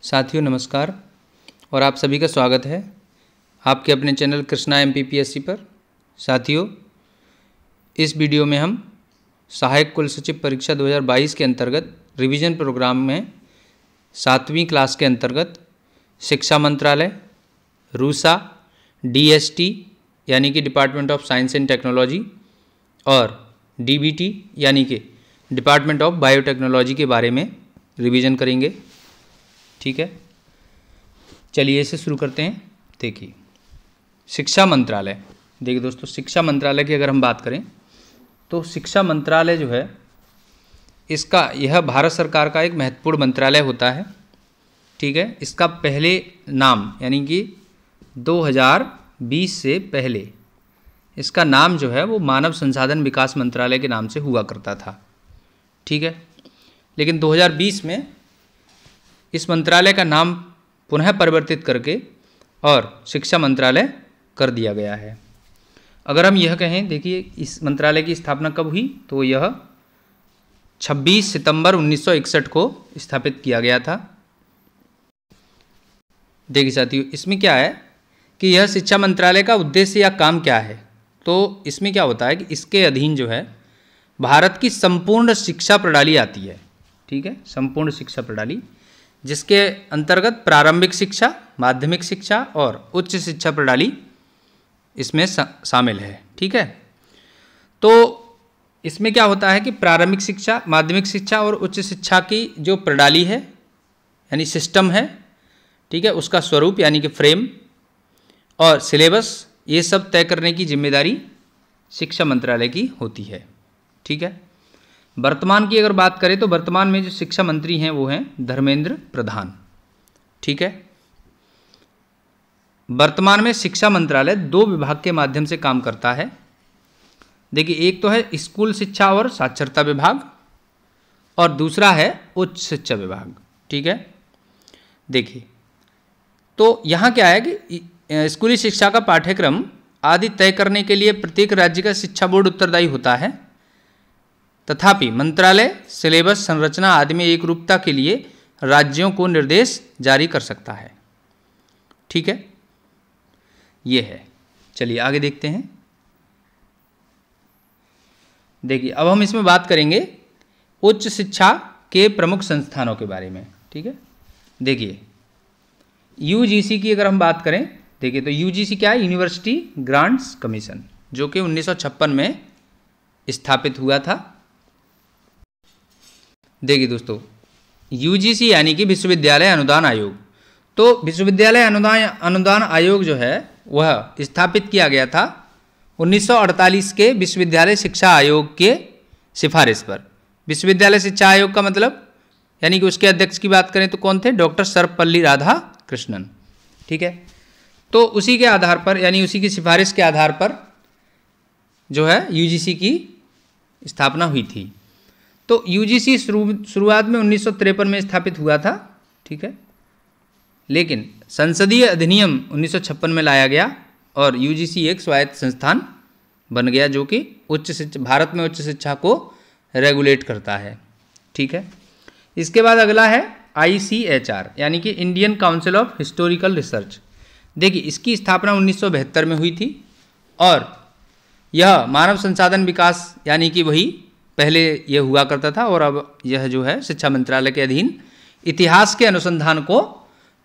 साथियों नमस्कार और आप सभी का स्वागत है आपके अपने चैनल कृष्णा MPPSC पर। साथियों, इस वीडियो में हम सहायक कुल सचिव परीक्षा 2022 के अंतर्गत रिवीजन प्रोग्राम में 7वीं क्लास के अंतर्गत शिक्षा मंत्रालय, रूसा, DST यानी कि department of science and technology और DBT यानी कि डिपार्टमेंट ऑफ बायोटेक्नोलॉजी के बारे में रिवीजन करेंगे। ठीक है, चलिए इसे शुरू करते हैं। देखिए, शिक्षा मंत्रालय, देखिए दोस्तों, शिक्षा मंत्रालय की अगर हम बात करें तो शिक्षा मंत्रालय जो है यह भारत सरकार का एक महत्वपूर्ण मंत्रालय होता है। ठीक है, इसका पहले नाम यानी कि 2020 से पहले इसका नाम जो है वो मानव संसाधन विकास मंत्रालय के नाम से हुआ करता था। ठीक है, लेकिन 2020 में इस मंत्रालय का नाम पुनः परिवर्तित करके और शिक्षा मंत्रालय कर दिया गया है। अगर हम यह कहें, देखिए इस मंत्रालय की स्थापना कब हुई, तो यह 26 सितंबर 1961 को स्थापित किया गया था। देखिए साथियों, इसमें क्या है कि यह शिक्षा मंत्रालय का उद्देश्य या काम क्या है, तो इसमें क्या होता है कि इसके अधीन जो है भारत की संपूर्ण शिक्षा प्रणाली आती है। ठीक है, संपूर्ण शिक्षा प्रणाली, जिसके अंतर्गत प्रारंभिक शिक्षा, माध्यमिक शिक्षा और उच्च शिक्षा प्रणाली इसमें शामिल है। ठीक है, तो इसमें क्या होता है कि प्रारंभिक शिक्षा, माध्यमिक शिक्षा और उच्च शिक्षा की जो प्रणाली है यानी सिस्टम है, ठीक है, उसका स्वरूप यानी कि फ्रेम और सिलेबस, ये सब तय करने की जिम्मेदारी शिक्षा मंत्रालय की होती है। ठीक है, वर्तमान की अगर बात करें तो वर्तमान में जो शिक्षा मंत्री हैं वो हैं धर्मेंद्र प्रधान। ठीक है, वर्तमान में शिक्षा मंत्रालय 2 विभाग के माध्यम से काम करता है। देखिए, एक तो है स्कूल शिक्षा और साक्षरता विभाग और दूसरा है उच्च शिक्षा विभाग। ठीक है, देखिए तो यहाँ क्या है कि स्कूली शिक्षा का पाठ्यक्रम आदि तय करने के लिए प्रत्येक राज्य का शिक्षा बोर्ड उत्तरदायी होता है। तथापि मंत्रालय सिलेबस, संरचना आदि में एक रूपता के लिए राज्यों को निर्देश जारी कर सकता है। ठीक है, ये है। चलिए आगे देखते हैं। देखिए, अब हम इसमें बात करेंगे उच्च शिक्षा के प्रमुख संस्थानों के बारे में। ठीक है, देखिए UGC की अगर हम बात करें, देखिए तो UGC क्या है, यूनिवर्सिटी ग्रांट्स कमीशन, जो कि 1956 में स्थापित हुआ था। देखिए दोस्तों, UGC यानी कि विश्वविद्यालय अनुदान आयोग, तो विश्वविद्यालय अनुदान आयोग जो है वह स्थापित किया गया था 1948 के विश्वविद्यालय शिक्षा आयोग के सिफारिश पर। विश्वविद्यालय शिक्षा आयोग का मतलब यानी कि उसके अध्यक्ष की बात करें तो कौन थे, डॉक्टर सर्वपल्ली राधाकृष्णन। ठीक है, तो उसी के आधार पर यानी उसी की सिफारिश के आधार पर जो है UGC की स्थापना हुई थी। तो UGC शुरुआत में 1953 में स्थापित हुआ था। ठीक है, लेकिन संसदीय अधिनियम 1956 में लाया गया और UGC एक स्वायत्त संस्थान बन गया, जो कि उच्च शिक्षा, भारत में उच्च शिक्षा को रेगुलेट करता है। ठीक है, इसके बाद अगला है ICHR यानी कि Indian council of historical research. देखिए, इसकी स्थापना 1972 में हुई थी और यह मानव संसाधन विकास यानी कि वही पहले यह हुआ करता था और अब यह जो है शिक्षा मंत्रालय के अधीन इतिहास के अनुसंधान को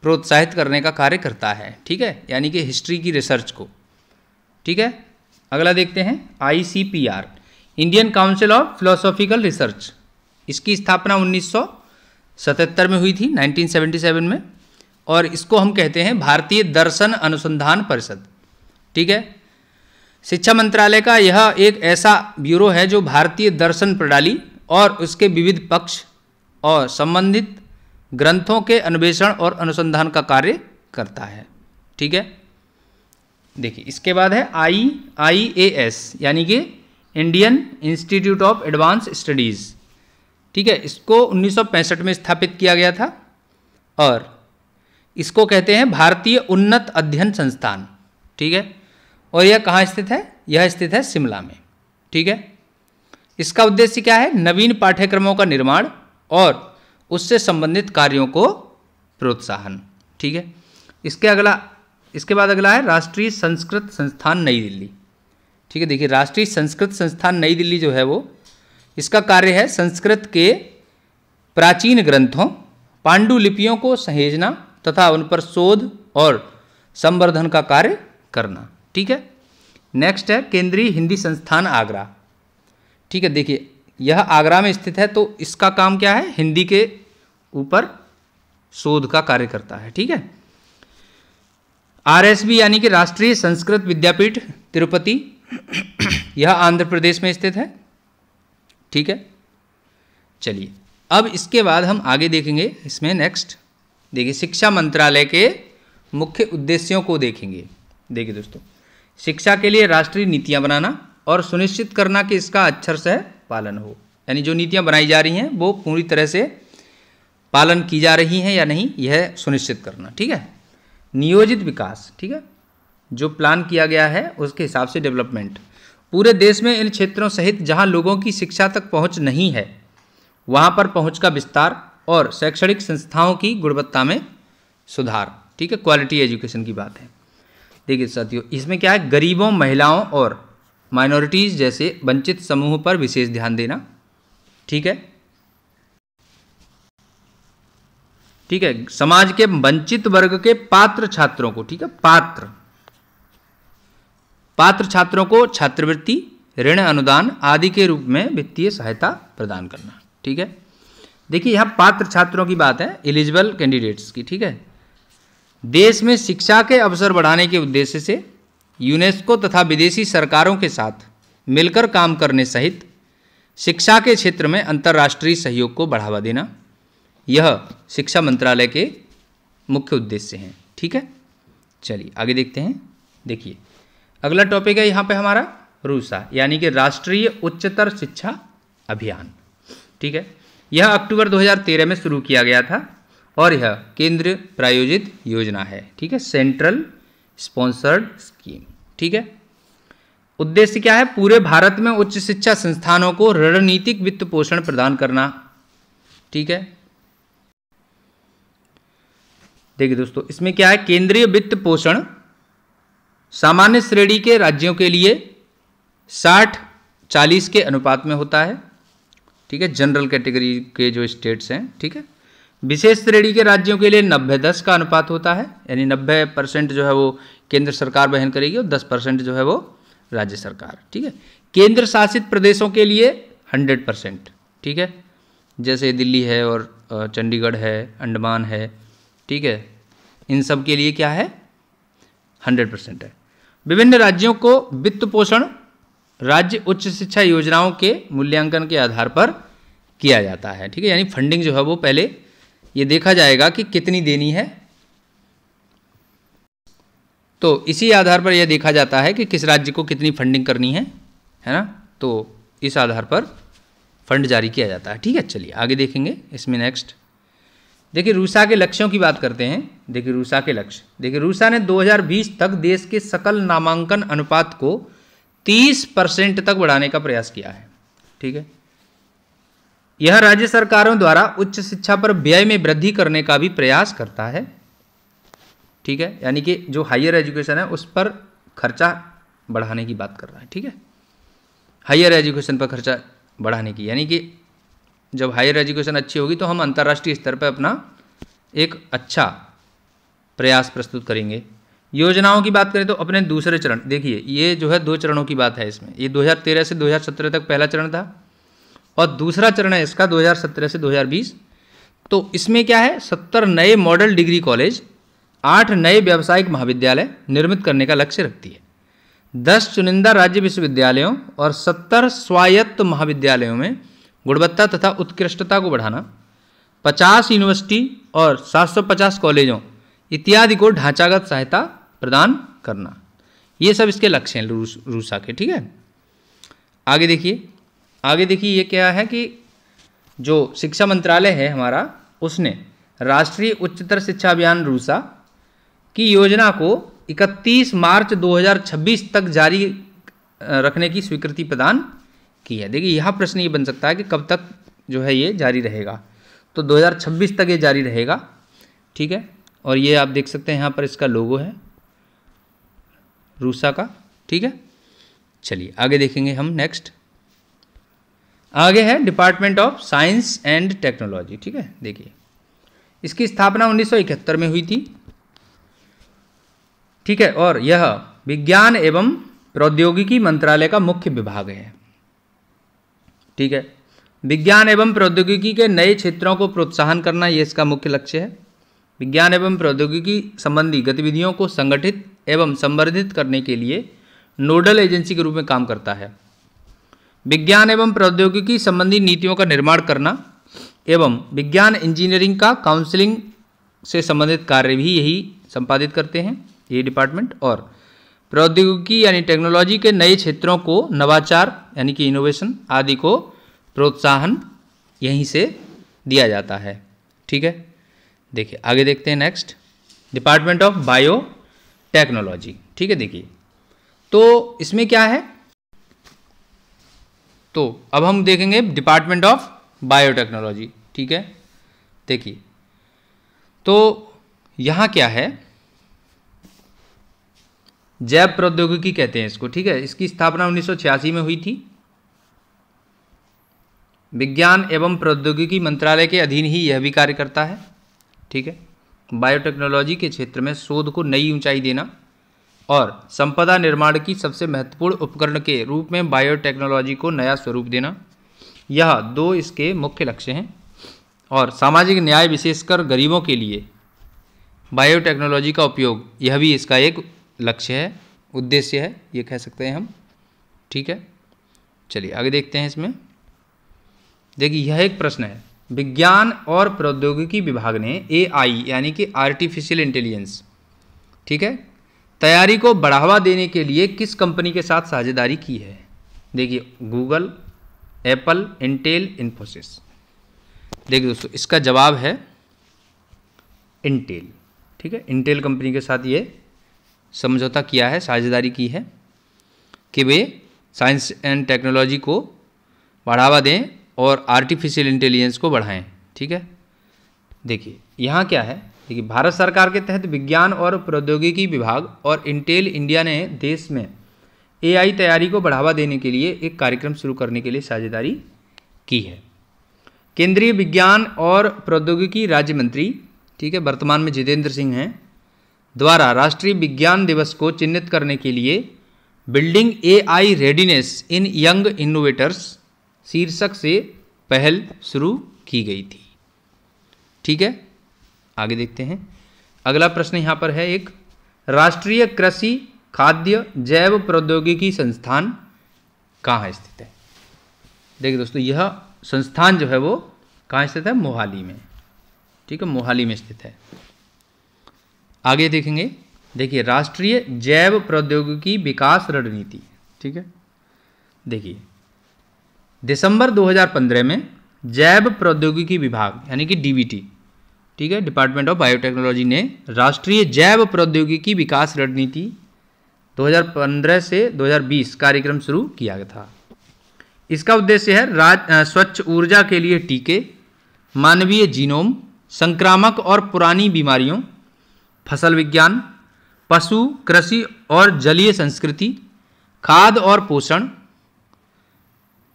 प्रोत्साहित करने का कार्य करता है। ठीक है, यानी कि हिस्ट्री की रिसर्च को। ठीक है, अगला देखते हैं ICPR Indian council of philosophical research. इसकी स्थापना 1977 में हुई थी, 1977 में, और इसको हम कहते हैं भारतीय दर्शन अनुसंधान परिषद। ठीक है, शिक्षा मंत्रालय का यह एक ऐसा ब्यूरो है जो भारतीय दर्शन प्रणाली और उसके विविध पक्ष और संबंधित ग्रंथों के अन्वेषण और अनुसंधान का कार्य करता है। ठीक है, देखिए इसके बाद है IIAS यानी कि Indian institute of advance studies. ठीक है, इसको 1965 में स्थापित किया गया था और इसको कहते हैं भारतीय उन्नत अध्ययन संस्थान। ठीक है, और यह कहाँ स्थित है, यह स्थित है शिमला में। ठीक है, इसका उद्देश्य क्या है, नवीन पाठ्यक्रमों का निर्माण और उससे संबंधित कार्यों को प्रोत्साहन। ठीक है, इसके बाद अगला है राष्ट्रीय संस्कृत संस्थान नई दिल्ली। ठीक है, देखिए राष्ट्रीय संस्कृत संस्थान नई दिल्ली जो है वो, इसका कार्य है संस्कृत के प्राचीन ग्रंथों, पांडुलिपियों को सहेजना तथा उन पर शोध और संवर्धन का कार्य करना। ठीक है, नेक्स्ट है केंद्रीय हिंदी संस्थान आगरा। ठीक है, देखिए यह आगरा में स्थित है, तो इसका काम क्या है, हिंदी के ऊपर शोध का कार्य करता है। ठीक है, आरएसवी यानी कि राष्ट्रीय संस्कृत विद्यापीठ तिरुपति, यह आंध्र प्रदेश में स्थित है। ठीक है, चलिए अब इसके बाद हम आगे देखेंगे। इसमें नेक्स्ट देखिए शिक्षा मंत्रालय के मुख्य उद्देश्यों को देखेंगे। देखिए दोस्तों, शिक्षा के लिए राष्ट्रीय नीतियां बनाना और सुनिश्चित करना कि इसका अक्षर से पालन हो, यानी जो नीतियां बनाई जा रही हैं वो पूरी तरह से पालन की जा रही हैं या नहीं, यह सुनिश्चित करना। ठीक है, नियोजित विकास। ठीक है, जो प्लान किया गया है उसके हिसाब से डेवलपमेंट, पूरे देश में इन क्षेत्रों सहित जहां लोगों की शिक्षा तक पहुंच नहीं है वहां पर पहुंच का विस्तार और शैक्षणिक संस्थाओं की गुणवत्ता में सुधार। ठीक है, क्वालिटी एजुकेशन की बात है। देखिए साथियों, इसमें क्या है, गरीबों, महिलाओं और माइनॉरिटीज़ जैसे वंचित समूह पर विशेष ध्यान देना। ठीक है, ठीक है, समाज के वंचित वर्ग के पात्र छात्रों को, ठीक है, पात्र छात्रों को छात्रवृत्ति, ऋण अनुदान आदि के रूप में वित्तीय सहायता प्रदान करना। ठीक है, देखिए यहाँ पात्र छात्रों की बात है, एलिजिबल कैंडिडेट्स की। ठीक है, देश में शिक्षा के अवसर बढ़ाने के उद्देश्य से यूनेस्को तथा विदेशी सरकारों के साथ मिलकर काम करने सहित शिक्षा के क्षेत्र में अंतर्राष्ट्रीय सहयोग को बढ़ावा देना, यह शिक्षा मंत्रालय के मुख्य उद्देश्य हैं। ठीक है, चलिए आगे देखते हैं। देखिए अगला टॉपिक है यहाँ पे हमारा रूसा, यानी कि राष्ट्रीय उच्चतर शिक्षा अभियान। ठीक है, यह अक्टूबर 2013 में शुरू किया गया था और यह केंद्र प्रायोजित योजना है। ठीक है, सेंट्रल स्पॉन्सर्ड स्कीम। ठीक है, उद्देश्य क्या है, पूरे भारत में उच्च शिक्षा संस्थानों को रणनीतिक वित्त पोषण प्रदान करना। ठीक है, देखिए दोस्तों, इसमें क्या है, केंद्रीय वित्त पोषण सामान्य श्रेणी के राज्यों के लिए 60-40 के अनुपात में होता है। ठीक है, जनरल कैटेगरी के जो स्टेट्स हैं। ठीक है, विशेष श्रेणी के राज्यों के लिए 90-10 का अनुपात होता है, यानी 90% जो है वो केंद्र सरकार वहन करेगी और 10% जो है वो राज्य सरकार। ठीक है, केंद्र शासित प्रदेशों के लिए 100%। ठीक है, जैसे दिल्ली है और चंडीगढ़ है, अंडमान है। ठीक है, इन सब के लिए क्या है, 100% है। विभिन्न राज्यों को वित्त पोषण राज्य उच्च शिक्षा योजनाओं के मूल्यांकन के आधार पर किया जाता है। ठीक है, यानी फंडिंग जो है वो पहले ये देखा जाएगा कि कितनी देनी है, तो इसी आधार पर यह देखा जाता है कि किस राज्य को कितनी फंडिंग करनी है ना, तो इस आधार पर फंड जारी किया जाता है। ठीक है, चलिए आगे देखेंगे। इसमें नेक्स्ट देखिए रूसा के लक्ष्यों की बात करते हैं। देखिए रूसा के लक्ष्य, देखिए रूसा ने 2020 तक देश के सकल नामांकन अनुपात को 30% तक बढ़ाने का प्रयास किया है। ठीक है, यह राज्य सरकारों द्वारा उच्च शिक्षा पर व्यय में वृद्धि करने का भी प्रयास करता है। ठीक है, यानी कि जो हायर एजुकेशन है उस पर खर्चा बढ़ाने की बात कर रहा है। ठीक है, हायर एजुकेशन पर खर्चा बढ़ाने की, यानी कि जब हायर एजुकेशन अच्छी होगी तो हम अंतर्राष्ट्रीय स्तर पर अपना एक अच्छा प्रयास प्रस्तुत करेंगे। योजनाओं की बात करें तो अपने दूसरे चरण, देखिए ये जो है 2 चरणों की बात है इसमें। ये 2013 से 2017 तक पहला चरण था और दूसरा चरण है इसका 2017 से 2020। तो इसमें क्या है, 70 नए मॉडल डिग्री कॉलेज, 8 नए व्यावसायिक महाविद्यालय निर्मित करने का लक्ष्य रखती है। 10 चुनिंदा राज्य विश्वविद्यालयों और 70 स्वायत्त महाविद्यालयों में गुणवत्ता तथा उत्कृष्टता को बढ़ाना, 50 यूनिवर्सिटी और 750 कॉलेजों इत्यादि को ढांचागत सहायता प्रदान करना, ये सब इसके लक्ष्य हैं रूसा के। ठीक है, आगे देखिए ये क्या है कि जो शिक्षा मंत्रालय है हमारा, उसने राष्ट्रीय उच्चतर शिक्षा अभियान रूसा की योजना को 31 मार्च 2026 तक जारी रखने की स्वीकृति प्रदान की है। देखिए यहाँ प्रश्न ये बन सकता है कि कब तक जो है ये जारी रहेगा, तो 2026 तक ये जारी रहेगा ठीक है। और ये आप देख सकते हैं यहाँ पर इसका लोगो है रूसा का, ठीक है। चलिए आगे देखेंगे हम नेक्स्ट। आगे है department of science and technology, ठीक है। देखिए इसकी स्थापना 1971 में हुई थी, ठीक है। और यह विज्ञान एवं प्रौद्योगिकी मंत्रालय का मुख्य विभाग है, ठीक है। विज्ञान एवं प्रौद्योगिकी के नए क्षेत्रों को प्रोत्साहन करना ये इसका मुख्य लक्ष्य है। विज्ञान एवं प्रौद्योगिकी संबंधी गतिविधियों को संगठित एवं संवर्धित करने के लिए नोडल एजेंसी के रूप में काम करता है। विज्ञान एवं प्रौद्योगिकी संबंधी नीतियों का निर्माण करना एवं विज्ञान इंजीनियरिंग का काउंसलिंग से संबंधित कार्य भी यही संपादित करते हैं ये डिपार्टमेंट। और प्रौद्योगिकी यानी टेक्नोलॉजी के नए क्षेत्रों को नवाचार यानी कि इनोवेशन आदि को प्रोत्साहन यहीं से दिया जाता है, ठीक है। देखिए आगे देखते हैं next, department of bio technology, ठीक है। देखिए तो इसमें क्या है, तो अब हम देखेंगे डिपार्टमेंट ऑफ बायोटेक्नोलॉजी, ठीक है। देखिए तो यहाँ क्या है, जैव प्रौद्योगिकी कहते हैं इसको, ठीक है। इसकी स्थापना 1986 में हुई थी। विज्ञान एवं प्रौद्योगिकी मंत्रालय के अधीन ही यह भी कार्य करता है, ठीक है। बायोटेक्नोलॉजी के क्षेत्र में शोध को नई ऊंचाई देना और संपदा निर्माण की सबसे महत्वपूर्ण उपकरण के रूप में बायोटेक्नोलॉजी को नया स्वरूप देना, यह दो इसके मुख्य लक्ष्य हैं। और सामाजिक न्याय विशेषकर गरीबों के लिए बायोटेक्नोलॉजी का उपयोग, यह भी इसका एक लक्ष्य है, उद्देश्य है, ये कह सकते हैं हम, ठीक है। चलिए आगे देखते हैं इसमें। देखिए यह एक प्रश्न है, विज्ञान और प्रौद्योगिकी विभाग ने AI यानी कि आर्टिफिशियल इंटेलिजेंस, ठीक है, तैयारी को बढ़ावा देने के लिए किस कंपनी के साथ साझेदारी की है। देखिए गूगल, एप्पल, इंटेल, इन्फोसिस। देखिए दोस्तों इसका जवाब है इंटेल, ठीक है। इंटेल कंपनी के साथ ये समझौता किया है, साझेदारी की है कि वे साइंस एंड टेक्नोलॉजी को बढ़ावा दें और आर्टिफिशियल इंटेलिजेंस को बढ़ाएं, ठीक है। देखिए यहाँ क्या है, देखिए भारत सरकार के तहत विज्ञान और प्रौद्योगिकी विभाग और इंटेल इंडिया ने देश में AI तैयारी को बढ़ावा देने के लिए एक कार्यक्रम शुरू करने के लिए साझेदारी की है। केंद्रीय विज्ञान और प्रौद्योगिकी राज्य मंत्री, ठीक है, वर्तमान में जितेंद्र सिंह हैं, द्वारा राष्ट्रीय विज्ञान दिवस को चिन्हित करने के लिए बिल्डिंग AI रेडीनेस इन यंग इनोवेटर्स शीर्षक से पहल शुरू की गई थी, ठीक है। आगे देखते हैं। अगला प्रश्न यहाँ पर है एक, राष्ट्रीय कृषि खाद्य जैव प्रौद्योगिकी संस्थान कहाँ स्थित है। देखिए दोस्तों यह संस्थान जो है वो कहाँ स्थित है, मोहाली में, ठीक है, मोहाली में स्थित है। आगे देखेंगे, देखिए राष्ट्रीय जैव प्रौद्योगिकी विकास रणनीति, ठीक है। देखिए दिसंबर 2015 में जैव प्रौद्योगिकी विभाग यानी कि DBT, ठीक है, डिपार्टमेंट ऑफ बायोटेक्नोलॉजी ने राष्ट्रीय जैव प्रौद्योगिकी विकास रणनीति 2015 से 2020 कार्यक्रम शुरू किया था। इसका उद्देश्य है स्वच्छ ऊर्जा के लिए टीके, मानवीय जीनोम, संक्रामक और पुरानी बीमारियों, फसल विज्ञान, पशु कृषि और जलीय संस्कृति, खाद्य और पोषण,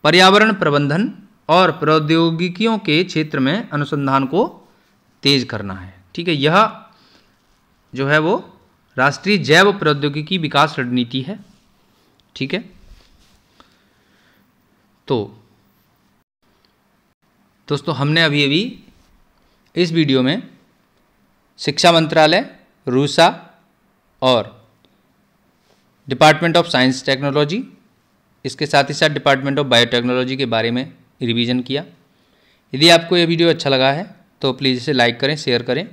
पर्यावरण प्रबंधन और प्रौद्योगिकियों के क्षेत्र में अनुसंधान को तेज करना है, ठीक है। यह जो है वो राष्ट्रीय जैव प्रौद्योगिकी विकास रणनीति है, ठीक है। तो दोस्तों हमने अभी अभी इस वीडियो में शिक्षा मंत्रालय, रूसा और डिपार्टमेंट ऑफ साइंस टेक्नोलॉजी, इसके साथ ही साथ डिपार्टमेंट ऑफ बायोटेक्नोलॉजी के बारे में रिवीजन किया। यदि आपको यह वीडियो अच्छा लगा है तो प्लीज़ इसे लाइक करें, शेयर करें,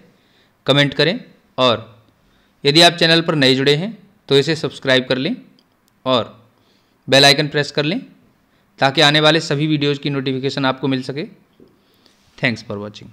कमेंट करें और यदि आप चैनल पर नए जुड़े हैं तो इसे सब्सक्राइब कर लें और बेल आइकन प्रेस कर लें ताकि आने वाले सभी वीडियोज़ की नोटिफिकेशन आपको मिल सके। Thanks for watching.